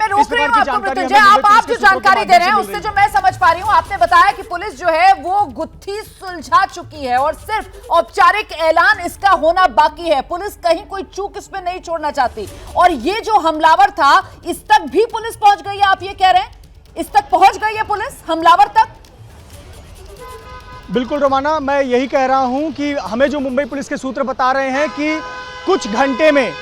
मैं रोक रही हूँ आपको मृत्युंजय, आप जो जानकारी दे रहे हैं उससे जो मैं समझ पा रही हूँ, आपने बताया कि पुलिस जो है वो गुत्थी सुलझा चुकी है और सिर्फ औपचारिक ऐलान इसका होना बाकी है। पुलिस कहीं कोई चूक इसमें नहीं छोड़ना चाहती। और ये जो हमलावर था इस तक भी पुलिस पहुंच गई है, आप ये कह रहे हैं इस तक पहुंच गई है पुलिस हमलावर तक? बिल्कुल रोमाना, मैं यही कह रहा हूं कि हमें जो मुंबई पुलिस के सूत्र बता रहे हैं कि कुछ घंटे में,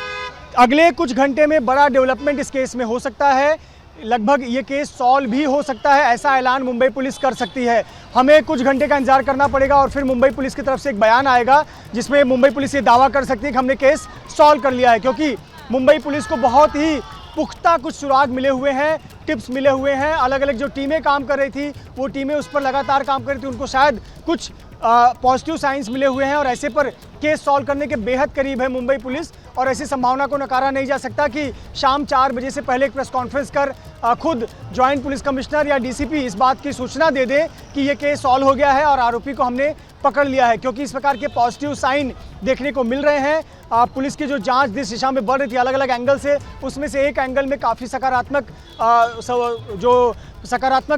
अगले कुछ घंटे में बड़ा डेवलपमेंट इस केस में हो सकता है। लगभग ये केस सॉल्व भी हो सकता है, ऐसा ऐलान मुंबई पुलिस कर सकती है। हमें कुछ घंटे का इंतजार करना पड़ेगा और फिर मुंबई पुलिस की तरफ से एक बयान आएगा जिसमें मुंबई पुलिस ये दावा कर सकती है कि हमने केस सॉल्व कर लिया है, क्योंकि मुंबई पुलिस को बहुत ही पुख्ता कुछ सुराग मिले हुए हैं, टिप्स मिले हुए हैं। अलग अलग जो टीमें काम कर रही थी वो टीमें उस पर लगातार काम कर रही थी, उनको शायद कुछ पॉजिटिव साइंस मिले हुए हैं और ऐसे पर केस सॉल्व करने के बेहद करीब है मुंबई पुलिस। और ऐसी संभावना को नकारा नहीं जा सकता कि शाम 4 बजे से पहले एक प्रेस कॉन्फ्रेंस कर खुद ज्वाइंट पुलिस कमिश्नर या डीसीपी इस बात की सूचना दे दे कि ये केस सॉल्व हो गया है और आरोपी को हमने पकड़ लिया है, क्योंकि इस प्रकार के पॉजिटिव साइन देखने को मिल रहे हैं। पुलिस की जो जांच जिस दिशा में बढ़ रही थी अलग अलग एंगल से, उसमें से एक एंगल में काफ़ी सकारात्मक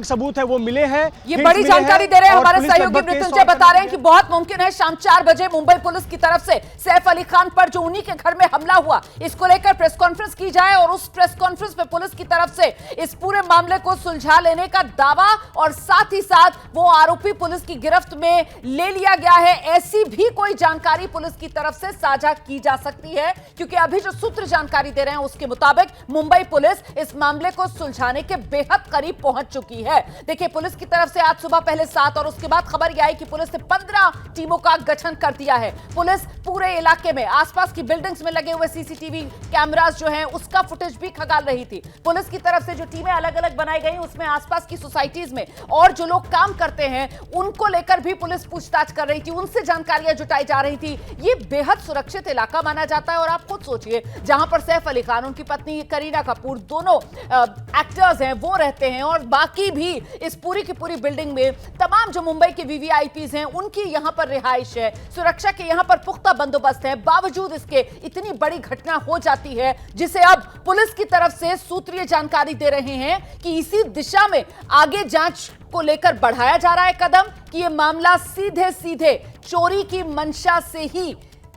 सबूत है वो मिले हैं। ये बड़ी जानकारी दे रहे हैं हमारे सहयोगी मृत्युंजय, बता रहे हैं कि बहुत मुमकिन है शाम 4 बजे मुंबई पुलिस की तरफ से सैफ अली खान पर जो उन्हीं के घर में हमला हुआ इसको लेकर प्रेस कॉन्फ्रेंस की जाए और उस प्रेस कॉन्फ्रेंस में पुलिस की तरफ से इस पूरे मामले को सुलझा लेने का दावा और साथ ही साथ वो आरोपी पुलिस की गिरफ्त में ले लिया गया है, ऐसी भी कोई जानकारी पुलिस की तरफ से साझा की जा सकती है। क्योंकि अभी जो सूत्र जानकारी दे रहे हैं उसके मुताबिक मुंबई पुलिस इस मामले को सुलझाने के बेहद करीब पहुंच चुकी है। देखिए, पुलिस की तरफ से आज सुबह पहले 7 और उसके बाद खबर यह आई कि पुलिस ने 15 टीमों का गठन कर दिया है। पुलिस पूरे इलाके में आसपास की बिल्डिंग्स में लगे हुए सीसीटीवी कैमरास जो हैं उसका फुटेज भी खंगाल रही थी। पुलिस की तरफ से जो टीमें अलग अलग बनाई गई उसमें आसपास की सोसाइटीज में और जो लोग काम करते हैं उनको लेकर भी पुलिस पूछताछ कर रही थी, उनसे जानकारियां जुटाई जा रही थी। ये बेहद सुरक्षित इलाका माना जाता है और आप खुद सोचिए, जहां पर सैफ अली खान, उनकी पत्नी करीना कपूर, दोनों एक्टर्स हैं वो रहते हैं और बाकी भी इस पूरी की पूरी बिल्डिंग में तमाम जो मुंबई के वीवीआईपीज हैं उनकी यहां पर रिहाइश है, सुरक्षा के यहां पर पुख्ता बंदोबस्त है। बावजूद इसके इतनी बड़ी घटना हो जाती है जिसे अब पुलिस की तरफ से सूत्रीय जानकारी दे रहे हैं कि इसी दिशा में आगे जांच को लेकर बढ़ाया जा रहा है कदम कि यह मामला सीधे सीधे चोरी की मंशा से ही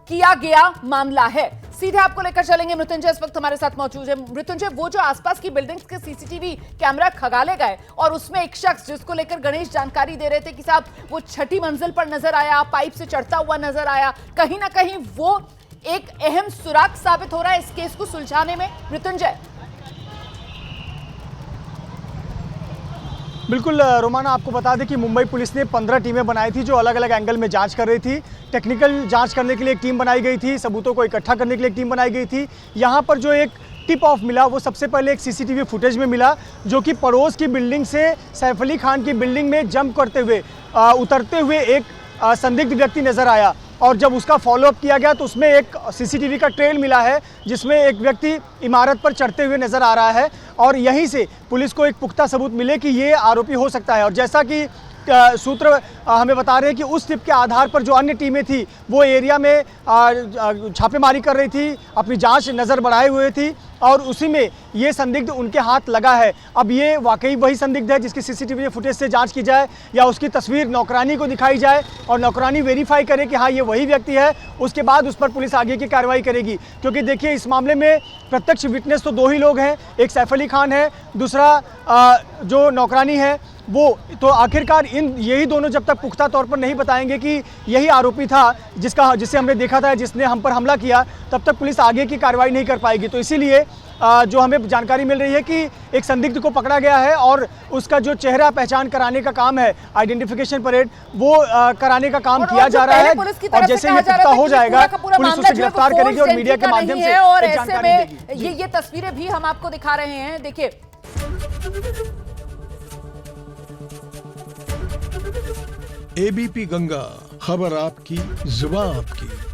किया गया मामला है। सीधे आपको लेकर चलेंगे, मृत्युंजय इस वक्त हमारे साथ मौजूद है। मृत्युंजय, वो जो आसपास की बिल्डिंग्स के सीसीटीवी कैमरा खंगाले गए और उसमें एक शख्स जिसको लेकर गणेश जानकारी दे रहे थे कि साहब वो 6ठी मंजिल पर नजर आया, पाइप से चढ़ता हुआ नजर आया, कहीं ना कहीं वो एक अहम सुराग साबित हो रहा है इस केस को सुलझाने में। मृत्युंजय, बिल्कुल रोमाना, आपको बता दें कि मुंबई पुलिस ने 15 टीमें बनाई थी जो अलग अलग एंगल में जांच कर रही थी। टेक्निकल जांच करने के लिए एक टीम बनाई गई थी, सबूतों को इकट्ठा करने के लिए एक टीम बनाई गई थी। यहाँ पर जो एक टिप ऑफ मिला वो सबसे पहले एक सीसीटीवी फुटेज में मिला जो कि पड़ोस की बिल्डिंग से सैफ अली खान की बिल्डिंग में जंप करते हुए उतरते हुए एक संदिग्ध व्यक्ति नजर आया। और जब उसका फॉलोअप किया गया तो उसमें एक सीसीटीवी का ट्रेल मिला है जिसमें एक व्यक्ति इमारत पर चढ़ते हुए नजर आ रहा है और यहीं से पुलिस को एक पुख्ता सबूत मिले कि ये आरोपी हो सकता है। और जैसा कि सूत्र हमें बता रहे हैं कि उस टिप के आधार पर जो अन्य टीमें थी वो एरिया में छापेमारी कर रही थी, अपनी जांच नज़र बढ़ाए हुए थी और उसी में ये संदिग्ध उनके हाथ लगा है। अब ये वाकई वही संदिग्ध है जिसकी सीसीटीवी फुटेज से जांच की जाए या उसकी तस्वीर नौकरानी को दिखाई जाए और नौकरानी वेरीफाई करे कि हाँ ये वही व्यक्ति है, उसके बाद उस पर पुलिस आगे की कार्रवाई करेगी। क्योंकि देखिए, इस मामले में प्रत्यक्ष विटनेस तो 2 ही लोग हैं, एक सैफ अली खान है, दूसरा जो नौकरानी है वो। तो आखिरकार यही दोनों जब तक पुख्ता तौर पर नहीं बताएंगे कि यही आरोपी था जिसे हमने देखा था, जिसने हम पर हमला किया, तब तक पुलिस आगे की कार्रवाई नहीं कर पाएगी। तो इसीलिए जो हमें जानकारी मिल रही है कि एक संदिग्ध को पकड़ा गया है और उसका जो चेहरा पहचान कराने का काम है, आइडेंटिफिकेशन परेड, वो कराने का काम किया जा रहा है। और जैसे ये पुख्ता हो जाएगा पुलिस उसे गिरफ्तार करेगी और मीडिया के माध्यम से और ऐसे में ये तस्वीरें भी हम आपको दिखा रहे हैं। देखिए, एबीपी गंगा, खबर आपकी, जुबान आपकी।